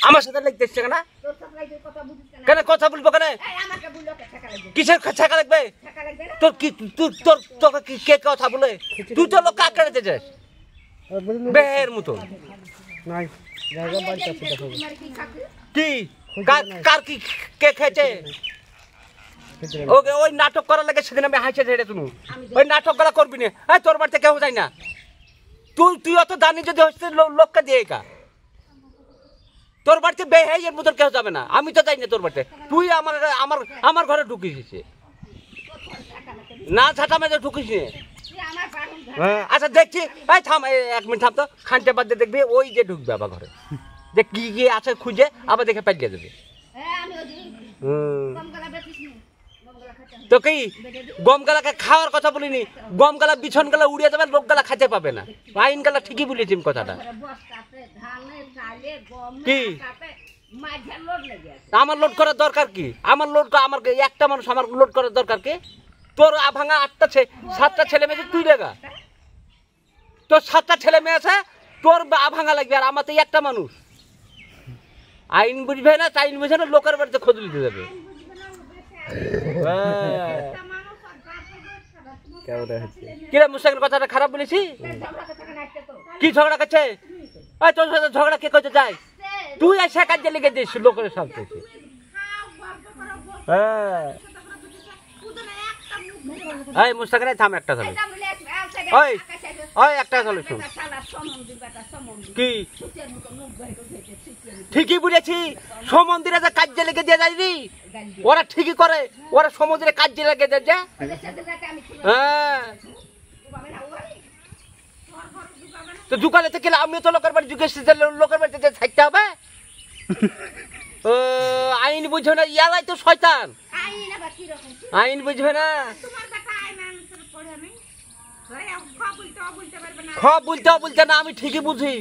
আমার সাথে লাগতে এসছে কেন? কেন কথা বলবো কেন? কিসের ছেঁকা লাগবে? তোর কি তোকে কে কথা বলে? তুই তো লোক কাক কেড়েতে যাস বেহের মতো। কি কার কি কে খেয়েছে? ওকে ওই নাটক করার লাগে সেদিন আমি হাসে ঝেড়ে শুনু। ওই নাটক করা করবি না। হ্যাঁ তোর বাড়িতে কেউ যায় না। তুই অত দানি যদি হচ্ছে লোককে দিয়ে কা তোর বাড়িতে বেহের মতন কেউ যাবে না। আমি তো যাই না তোর বাড়িতে। তুই আমার ঘরে ঢুকিস না ঝাঁটা মেঝে ঢুকিস। আচ্ছা দেখছি। এই থাম 1 মিনিট থাম তো। খানটা বাদ দিয়ে দেখবি ওই যে ঢুকবে আবার ঘরে। যে কি কি আছে খুঁজে আবার দেখে পাঠিয়ে দেবে। তো কি গম গালাকে খাওয়ার কথা বলিনি। গম গালা বিছন গালা উড়িয়ে যাবে, লোক গালা খাইতে পাবে না। আইন গালা ঠিকই বলেছি কথাটা। কি আমার লোড করার দরকার কি? আমার একটা মানুষ আমার লোড করার দরকার কি? তোর ভাঙা 7টা ছেলে মেয়ে তুই লেগা। তোর 7টা ছেলে মেয়ে আছে, তোর ভাঙা লাগবে। আর আমার তো একটা মানুষ। আইন বুঝবে না, আইন বুঝবে না, লোকের বাড়িতে খোঁজ দিতে যাবে। কিরে মুস্তাকের কথাটা খারাপ বলেছি? কি ঝগড়া করছে? তোর সাথে ঝগড়া কে করতে যায়? তুই এসে কাজে লেগে দিস লোকের সাথে। এই মুস্তাকের থাম একটা চলে। ওই ওই একটা চলে শুন। কি ঠিকই বলেছি। সমন্দিরে যে কাজে লেগে দিয়ে যায়নি, ওরা ঠিকই করে। ওরা সমুদ্রে কাজে লেগে যায়। হ্যাঁ তো ঢুকালে তো গেলে আমিও তো লোকের বাড়ি ঢুকেছি, লোকের বাড়িতে থাকতে হবে। আইন বুঝবে না, ইয়ালাই তো শয়তান। আইন বুঝবে না, বলতে না। আমি ঠিকই বুঝি।